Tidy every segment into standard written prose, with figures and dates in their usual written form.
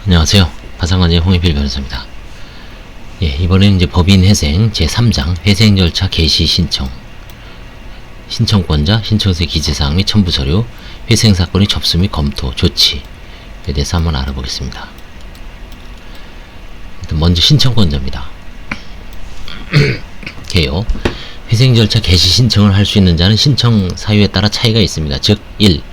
안녕하세요. 파산관제 홍익필 변호사입니다. 이번에는 이제 법인회생 제3장 회생 절차 개시 신청, 신청권자, 신청서의 기재사항 및 첨부서류, 회생사건의 접수 및 검토, 조치에 대해서 한번 알아보겠습니다. 일단 먼저 신청권자입니다. 개요. 회생 절차 개시 신청을 할 수 있는 자는 신청 사유에 따라 차이가 있습니다. 즉 1.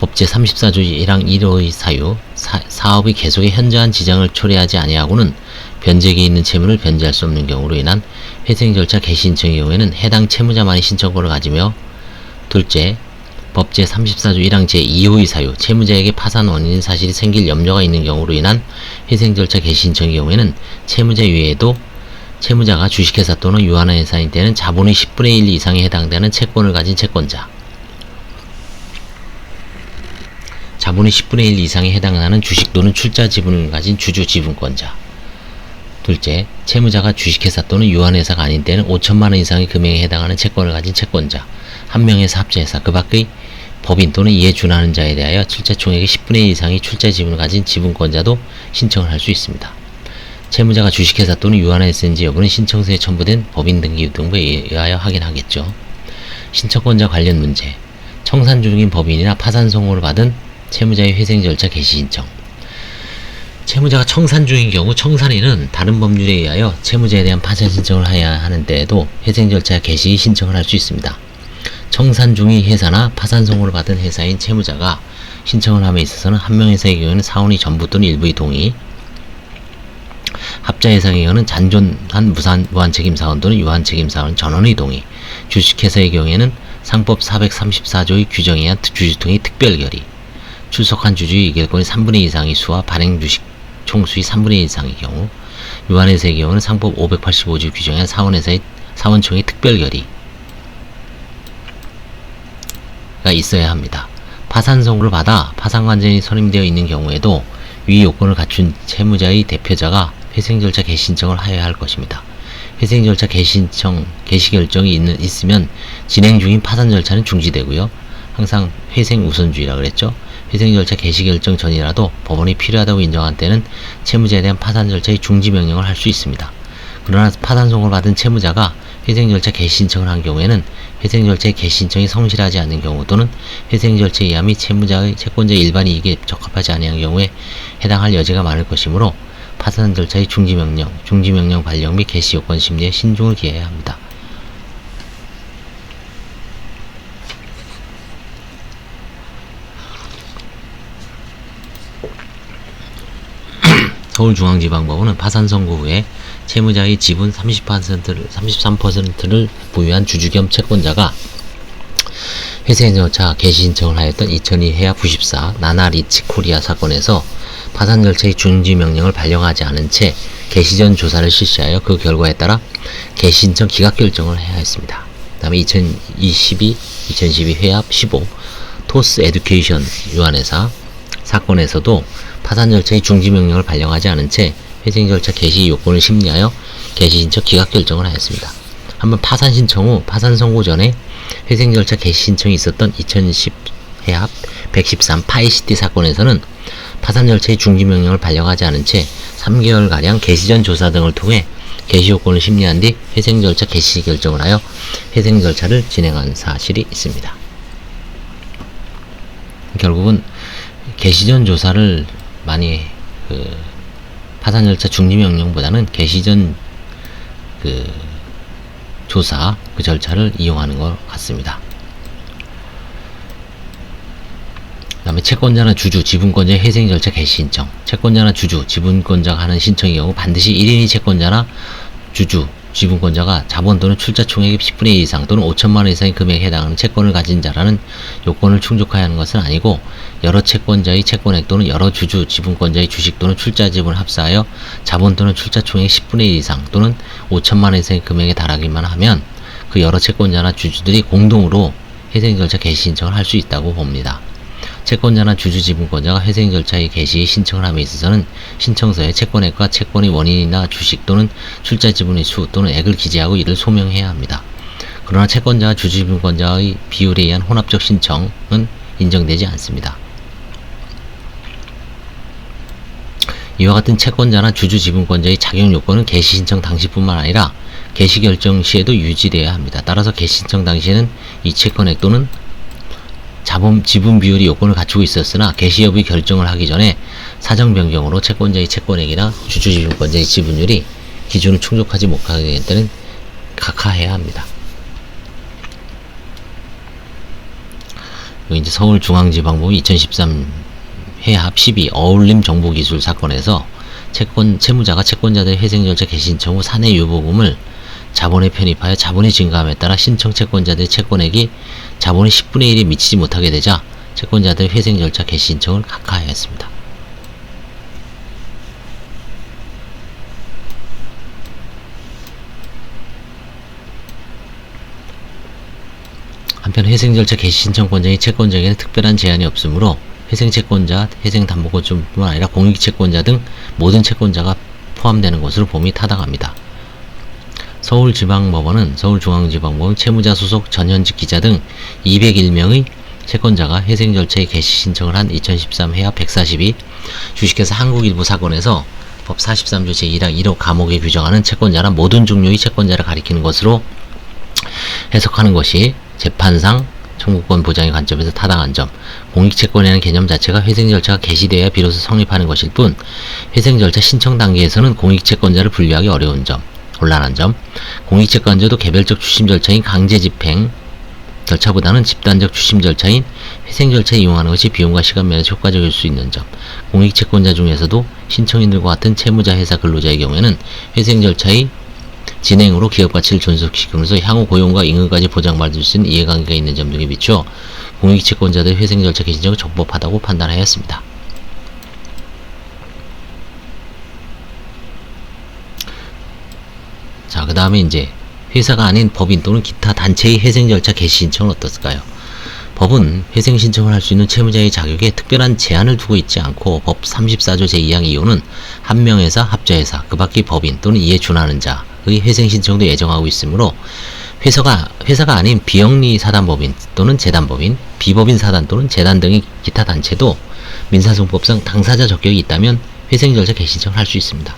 법 제34조 1항 1호의 사유, 사업의 계속에 현저한 지장을 초래하지 아니하고는 변제기에 있는 채무를 변제할 수 없는 경우로 인한 회생 절차 개시 신청의 경우에는 해당 채무자만이 신청권을 가지며, 둘째, 법 제34조 1항 제2호의 사유, 채무자에게 파산 원인인 사실이 생길 염려가 있는 경우로 인한 회생 절차 개시 신청의 경우에는 채무자 외에도 채무자가 주식회사 또는 유한한 회사인 때는 자본의 10분의 1 이상에 해당되는 채권을 가진 채권자, 자본의 10분의 1 이상에 해당하는 주식 또는 출자 지분을 가진 주주 지분권자, 둘째, 채무자가 주식회사 또는 유한회사가 아닌 때는 5천만원 이상의 금액에 해당하는 채권을 가진 채권자, 한 명에서 합자해서 그 밖의 법인 또는 이에 준하는 자에 대하여 출자 총액의 10분의 1 이상의 출자 지분을 가진 지분권자도 신청을 할 수 있습니다. 채무자가 주식회사 또는 유한회사인지 여부는 신청서에 첨부된 법인 등기 등부에 의하여 확인하겠죠. 신청권자 관련 문제, 청산 중인 법인이나 파산 선고를 받은 채무자의 회생 절차 개시 신청. 채무자가 청산 중인 경우 청산인은 다른 법률에 의하여 채무자에 대한 파산 신청을 해야 하는 때에도 회생 절차 개시 신청을 할 수 있습니다. 청산 중인 회사나 파산 선고를 받은 회사인 채무자가 신청을 함에 있어서는 한 명 회사의 경우에는 사원이 전부 또는 일부의 동의, 합자 회사의 경우는 잔존한 무한책임 사원 또는 유한책임 사원 전원의 동의, 주식회사의 경우에는 상법 434조의 규정에 의한 주주통의 특별결의, 출석한 주주의 의결권의 3분의 2 이상의 수와 발행 주식 총수의 3분의 1 이상의 경우, 유한회사의 경우는 상법 585조 규정에 의한 사원회사의 사원총의 특별결의가 있어야 합니다. 파산 선고를 받아 파산관전이 선임되어 있는 경우에도 위 요건을 갖춘 채무자의 대표자가 회생 절차 개시 신청을 하여야 할 것입니다. 회생 절차 개시 신청, 개시 결정이 있으면 진행 중인 파산 절차는 중지되고요. 항상 회생 우선주의라 그랬죠. 회생 절차 개시 결정 전이라도 법원이 필요하다고 인정한 때는 채무자에 대한 파산 절차의 중지 명령을 할 수 있습니다. 그러나 파산 선고를 받은 채무자가 회생 절차 개시 신청을 한 경우에는 회생 절차의 개시 신청이 성실하지 않는 경우 또는 회생 절차에 의함이 채무자의 채권자의 일반 이익에 적합하지 아니한 경우에 해당할 여지가 많을 것이므로 파산 절차의 중지 명령 발령 및 개시 요건 심리에 신중을 기해야 합니다. 서울중앙지방법원은 파산 선고 후에 채무자의 지분 33%를 보유한 주주 겸 채권자가 회생 절차 개시 신청을 하였던 2002 해압 94 나나리츠 코리아 사건에서 파산 절차의 중지 명령을 발령하지 않은 채 개시 전 조사를 실시하여 그 결과에 따라 개시 신청 기각 결정을 해야 했습니다. 그 다음에 2012 회압 15 토스 에듀케이션 유한회사 사건에서도 파산 절차의 중지 명령을 발령하지 않은 채 회생 절차 개시 요건을 심리하여 개시 신청 기각 결정을 하였습니다. 한번 파산 신청 후 파산 선고 전에 회생 절차 개시 신청이 있었던 2010 해압 113 파이시티 사건에서는 파산 절차의 중지 명령을 발령하지 않은 채 3개월가량 개시 전 조사 등을 통해 개시 요건을 심리한 뒤 회생 절차 개시 결정을 하여 회생 절차를 진행한 사실이 있습니다. 결국은 개시 전 조사를 많이 파산 절차 중지 명령보다는 개시 전 조사 절차를 이용하는 것 같습니다. 그 다음에 채권자나 주주, 지분권자의 회생 절차 개시 신청. 채권자나 주주, 지분권자가 하는 신청의 경우 반드시 1인이 채권자나 주주, 지분권자가 자본 또는 출자 총액의 10분의 1 이상 또는 5천만원 이상의 금액에 해당하는 채권을 가진 자라는 요건을 충족해야 하는 것은 아니고, 여러 채권자의 채권액 또는 여러 주주, 지분권자의 주식 또는 출자 지분을 합사하여 자본 또는 출자 총액 10분의 1 이상 또는 5천만원 이상의 금액에 달하기만 하면 그 여러 채권자나 주주들이 공동으로 회생 절차 개시 신청을 할 수 있다고 봅니다. 채권자나 주주 지분권자가 회생 절차의 개시에 신청을 함에 있어서는 신청서에 채권액과 채권의 원인이나 주식 또는 출자 지분의 수 또는 액을 기재하고 이를 소명해야 합니다. 그러나 채권자와 주주 지분권자의 비율에 의한 혼합적 신청은 인정되지 않습니다. 이와 같은 채권자나 주주 지분권자의 자격 요건은 개시 신청 당시뿐만 아니라 개시 결정 시에도 유지되어야 합니다. 따라서 개시 신청 당시에는 이 채권액 또는 자본 지분 비율이 요건을 갖추고 있었으나 개시 여부의 결정을 하기 전에 사정 변경으로 채권자의 채권액이나 주주 지분권자의 지분율이 기준을 충족하지 못하게 될 때는 각하해야 합니다. 이제 서울중앙지방법원 2013 해합 12 어울림 정보기술 사건에서 채무자가 채권자들의 회생절차 개시신청 후 사내 유보금을 자본에 편입하여 자본이 증가함에 따라 신청 채권자들의 채권액이 자본의 10분의 1이 미치지 못하게 되자 채권자들의 회생절차 개시신청을 각하하였습니다. 한편 회생절차 개시신청권자의 채권자에게는 특별한 제한이 없으므로 회생채권자, 회생담보권자뿐만 아니라 공익채권자 등 모든 채권자가 포함되는 것으로 봄이 타당합니다. 서울지방법원은 서울중앙지방법원 채무자 소속 전현직 기자 등 201명의 채권자가 회생절차의 개시신청을 한 2013 해합 142 주식회사 한국일보 사건에서 법 43조 제1항 1호 감옥에 규정하는 채권자란 모든 종류의 채권자를 가리키는 것으로 해석하는 것이 재판상 청구권 보장의 관점에서 타당한 점, 공익채권이라는 개념 자체가 회생절차가 개시되어야 비로소 성립하는 것일 뿐 회생절차 신청 단계에서는 공익채권자를 분류하기 어려운 점, 곤란한 점, 공익채권자도 개별적 추심 절차인 강제집행 절차보다는 집단적 추심 절차인 회생절차에 이용하는 것이 비용과 시간 면에서 효과적일 수 있는 점, 공익채권자 중에서도 신청인들과 같은 채무자 회사 근로자의 경우에는 회생절차의 진행으로 기업 가치를 존속시키면서 향후 고용과 임금까지 보장받을 수 있는 이해관계가 있는 점 등에 비추어 공익채권자들의 회생절차 개시신청을 적법하다고 판단하였습니다. 자, 그 다음에 이제 회사가 아닌 법인 또는 기타 단체의 회생절차 개시신청은 어떻을까요? 법은 회생신청을 할 수 있는 채무자의 자격에 특별한 제한을 두고 있지 않고 법 34조 제2항 2호는 한 명회사, 합자회사, 그 밖의 법인 또는 이에 준하는 자의 회생신청도 예정하고 있으므로 회사가 아닌 비영리 사단법인 또는 재단법인, 비법인 사단 또는 재단 등의 기타 단체도 민사소송법상 당사자 적격이 있다면 회생절차 개시신청을 할 수 있습니다.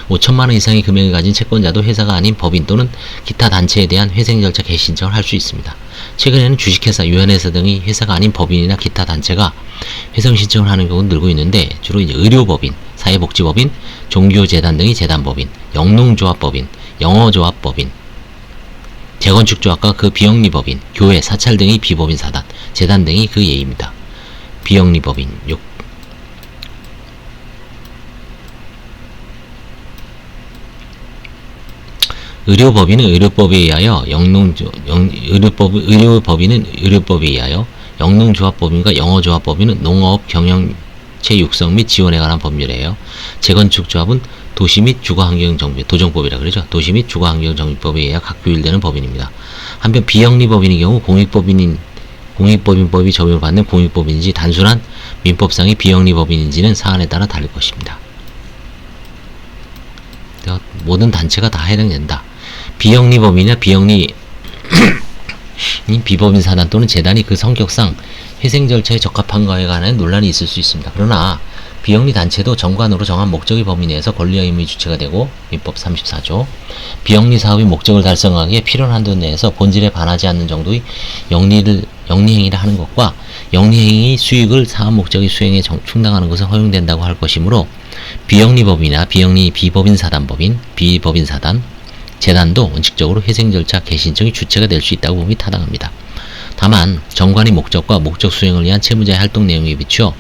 5천만원 이상의 금액을 가진 채권자도 회사가 아닌 법인 또는 기타 단체에 대한 회생절차 개시신청을 할 수 있습니다. 최근에는 주식회사, 유한회사 등의 회사가 아닌 법인이나 기타 단체가 회생신청을 하는 경우는 늘고 있는데 주로 이제 의료법인, 사회복지법인, 종교재단 등의 재단법인, 영농조합법인, 영어조합법인, 재건축조합과 그 비영리법인, 교회, 사찰 등의 비법인 사단, 재단 등이 그 예입니다. 비영리법인, 의료법인은 의료법에 의하여 의료법인은 의료법에 의하여 영농조합법인과 영어조합법인은 농업 경영체 육성 및 지원에 관한 법률이에요. 재건축조합은 도시 및 주거환경정비, 도정법이라 그러죠. 도시 및 주거환경정비법에 의해 각 규율되는 법인입니다. 한편 비영리법인의 경우 공익법인법이 적용을 받는 공익법인인지 단순한 민법상의 비영리법인인지는 사안에 따라 다를 것입니다. 모든 단체가 다 해당된다. 비영리법인이나 비법인 사단 또는 재단이 그 성격상 회생절차에 적합한가에 관한 논란이 있을 수 있습니다. 그러나 비영리 단체도 정관으로 정한 목적의 범위 내에서 권리와 의무의 주체가 되고 민법 34조 비영리 사업의 목적을 달성하기에 필요한 한도 내에서 본질에 반하지 않는 정도의 영리행위를 하는 것과 영리행위 수익을 사업 목적의 수행에 충당하는 것은 허용된다고 할 것이므로 비영리법인이나 비법인 사단법인, 비법인 사단, 재단도 원칙적으로 회생절차 개시신청의 주체가 될 수 있다고 봄이 타당합니다. 다만 정관의 목적과 목적 수행을 위한 채무자의 활동 내용에 비추어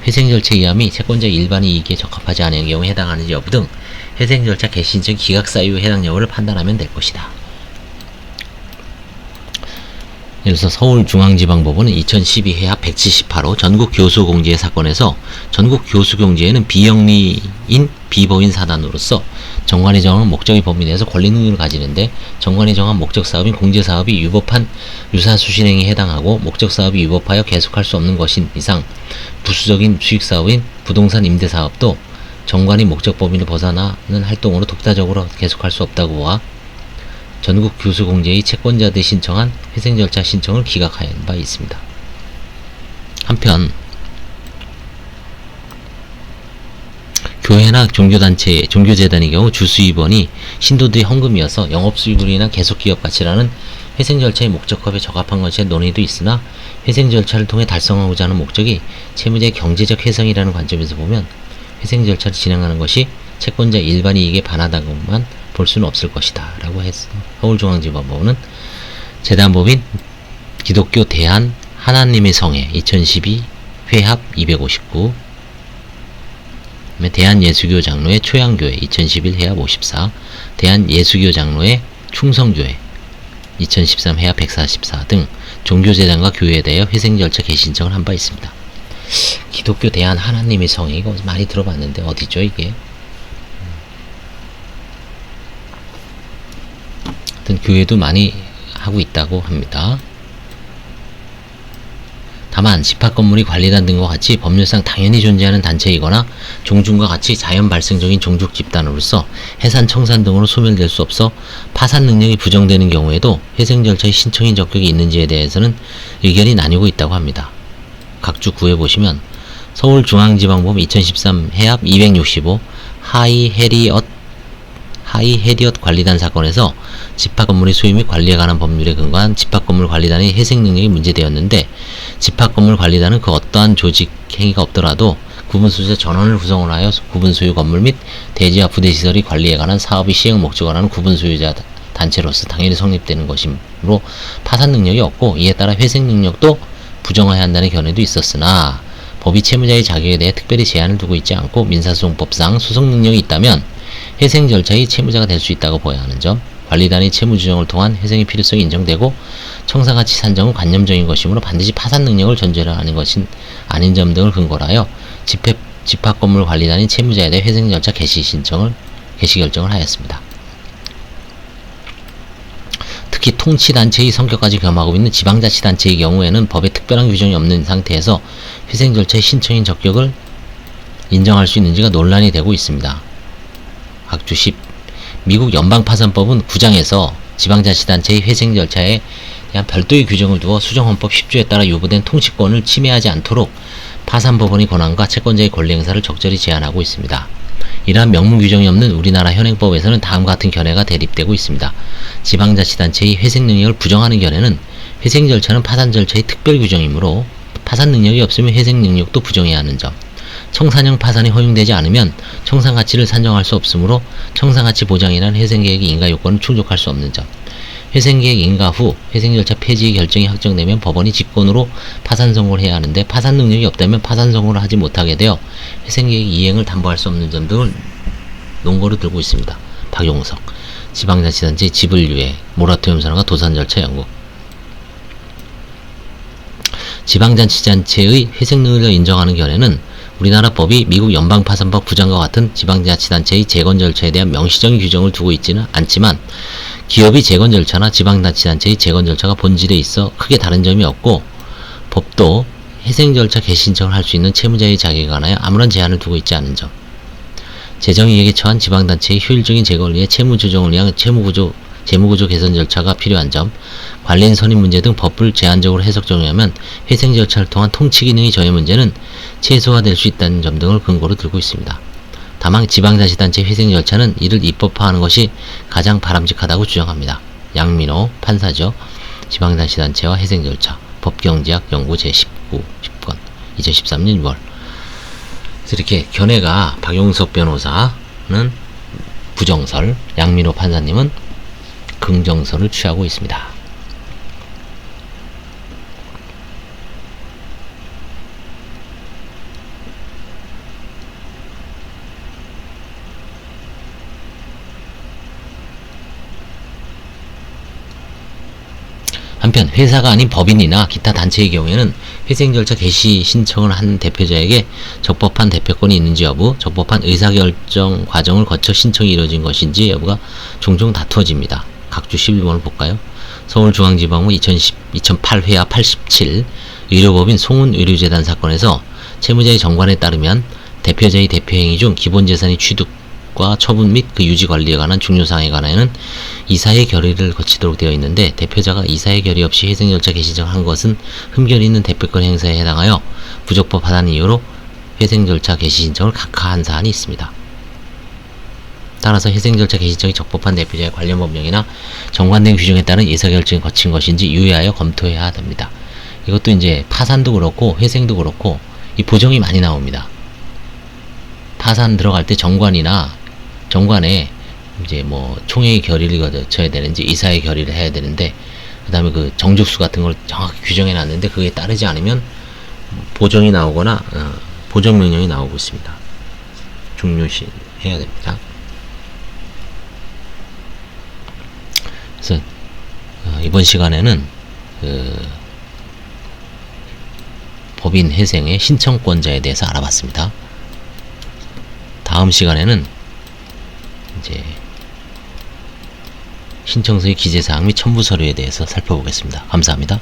회생절차 이함이 채권자의 일반 이익에 적합하지 않은 경우에 해당하는지 여부 등 회생절차 개시신청 기각 사유에 해당 여부를 판단하면 될 것이다. 예를 들어서 서울중앙지방법원은 2012 해합 178호 전국교수공지회 사건에서 전국교수공지회는 비영리인 비법인 사단으로서 정관이 정한 목적의 범위 내에서 권리 능력을 가지는데 정관이 정한 목적 사업인 공제사업이 유법한 유사수신행위에 해당하고 목적 사업이 유법하여 계속할 수 없는 것인 이상 부수적인 수익사업인 부동산 임대사업도 정관이 목적 범위를 벗어나는 활동으로 독자적으로 계속할 수 없다고 보아 전국교수공제의 채권자들이 신청한 회생절차 신청을 기각한 바 있습니다. 한편 교회나 종교단체, 종교재단의 경우 주수입원이 신도들의 헌금이어서 영업수익으로 계속기업 가치라는 회생 절차의 목적법에 적합한 것에 논의도 있으나 회생 절차를 통해 달성하고자 하는 목적이 채무자의 경제적 혜성이라는 관점에서 보면 회생 절차를 진행하는 것이 채권자 일반 이익에 반하다고만 볼 수는 없을 것이다 라고 했어. 서울중앙지법원은 재단법인 기독교 대한 하나님의 성회 2012 회합 259, 대한예수교 장로회 초양교회 2011 회합 54, 대한예수교 장로회 충성교회 2013 회합 144 등 종교재단과 교회에 대해 회생 절차 개시 신청을 한 바 있습니다. 기독교 대한 하나님의 성회, 이거 많이 들어봤는데 어디죠 이게? 하여튼 교회도 많이 하고 있다고 합니다. 다만 집합건물이 관리단 등과 같이 법률상 당연히 존재하는 단체이거나 종중과 같이 자연 발생적인 종족 집단으로서 해산, 청산 등으로 소멸될 수 없어 파산 능력이 부정되는 경우에도 회생 절차의 신청인 적격이 있는지에 대해서는 의견이 나뉘고 있다고 합니다. 각주 구해보시면 서울중앙지방법 2013 해합 265 하이 헤리엇 관리단 사건에서 집합건물의 소유 및 관리에 관한 법률에 근거한 집합건물 관리단의 회생 능력이 문제되었는데, 집합건물 관리단은 그 어떠한 조직 행위가 없더라도 구분소유자 전원을 구성을 하여 구분소유 건물 및 대지와 부대시설의 관리에 관한 사업의 시행을 목적으로 하는 구분소유자 단체로서 당연히 성립되는 것이므로 파산 능력이 없고, 이에 따라 회생 능력도 부정해야 한다는 견해도 있었으나 법이 채무자의 자격에 대해 특별히 제한을 두고 있지 않고 민사소송법상 소송 능력이 있다면 회생 절차의 채무자가 될 수 있다고 보아야 하는 점, 관리단의 채무 규정을 통한 회생의 필요성이 인정되고 청산가치 산정은 관념적인 것이므로 반드시 파산 능력을 전제로 하는 것인 아닌 점 등을 근거로 하여 집합건물 관리단이 채무자에 대해 회생 절차 개시 결정을 하였습니다. 특히 통치단체의 성격까지 겸하고 있는 지방자치단체의 경우에는 법에 특별한 규정이 없는 상태에서 회생 절차의 신청인 적격을 인정할 수 있는지가 논란이 되고 있습니다. 각주 10. 미국 연방파산법은 9장에서 지방자치단체의 회생 절차에 대한 별도의 규정을 두어 수정헌법 10조에 따라 요구된 통치권을 침해하지 않도록 파산법원의 권한과 채권자의 권리 행사를 적절히 제한하고 있습니다. 이러한 명문 규정이 없는 우리나라 현행법에서는 다음과 같은 견해가 대립되고 있습니다. 지방자치단체의 회생 능력을 부정하는 견해는 회생 절차는 파산 절차의 특별 규정이므로 파산 능력이 없으면 회생 능력도 부정해야 하는 점, 청산형 파산이 허용되지 않으면 청산가치를 산정할 수 없으므로 청산가치 보장이란 회생계획의 인가 요건을 충족할 수 없는 점, 회생계획 인가 후 회생절차 폐지의 결정이 확정되면 법원이 직권으로 파산 선고를 해야 하는데 파산 능력이 없다면 파산 선고를 하지 못하게 되어 회생계획 이행을 담보할 수 없는 점 등을 논거로 들고 있습니다. 박용석, 지방자치단체 지불유예, 모라토리엄 선언과 도산절차 연구. 지방자치단체의 회생 능력을 인정하는 견해는 우리나라 법이 미국 연방파산법 9장과 같은 지방자치단체의 재건 절차에 대한 명시적인 규정을 두고 있지는 않지만, 기업의 재건 절차나 지방자치단체의 재건 절차가 본질에 있어 크게 다른 점이 없고, 법도 회생 절차 개시 신청을 할 수 있는 채무자의 자격에 관하여 아무런 제한을 두고 있지 않은 점, 재정이익에 처한 지방단체의 효율적인 재건을 위해 채무 조정을 위한 재무구조 개선 절차가 필요한 점, 관리인 선임 문제 등 법을 제한적으로 해석 적용하면 회생 절차를 통한 통치 기능의 저해 문제는 최소화될 수 있다는 점 등을 근거로 들고 있습니다. 다만 지방자치단체 회생 절차는 이를 입법화하는 것이 가장 바람직하다고 주장합니다. 양민호 판사죠. 지방자치단체와 회생 절차 법경제학 연구 제19 10권 2013년 6월. 그래서 이렇게 견해가 박용석 변호사는 부정설, 양민호 판사님은 긍정설을 취하고 있습니다. 한편 회사가 아닌 법인이나 기타 단체의 경우에는 회생 절차 개시 신청을 한 대표자에게 적법한 대표권이 있는지 여부, 적법한 의사결정 과정을 거쳐 신청이 이루어진 것인지 여부가 종종 다투어집니다. 각주 11번을 볼까요? 서울중앙지방법 2008 회합 87 의료법인 송은의료재단 사건에서 채무자의 정관에 따르면 대표자의 대표행위 중 기본재산의 취득과 처분 및 그 유지 관리에 관한 중요사항에 관하여는 이사의 결의를 거치도록 되어 있는데, 대표자가 이사의 결의 없이 회생 절차 개시 신청한 것은 흠결이 있는 대표권 행사에 해당하여 부적법하다는 이유로 회생 절차 개시 신청을 각하한 사안이 있습니다. 따라서 회생 절차 개시 신청이 적법한 대표자의 관련 법령이나 정관된 규정에 따른 의사결정이 거친 것인지 유의하여 검토해야 됩니다. 이것도 이제 파산도 그렇고 회생도 그렇고 이 보정이 많이 나옵니다. 파산 들어갈 때 정관에 이제 뭐 총회의 결의를 거쳐야 되는지 이사의 결의를 해야 되는데, 그 다음에 그 정족수 같은 걸 정확히 규정해 놨는데 그게 따르지 않으면 보정이 나오거나 보정 명령이 나오고 있습니다. 중요시 해야 됩니다. 그래서 이번 시간에는 법인 회생의 신청권자에 대해서 알아봤습니다. 다음 시간에는 이제 신청서의 기재사항 및 첨부 서류에 대해서 살펴보겠습니다. 감사합니다.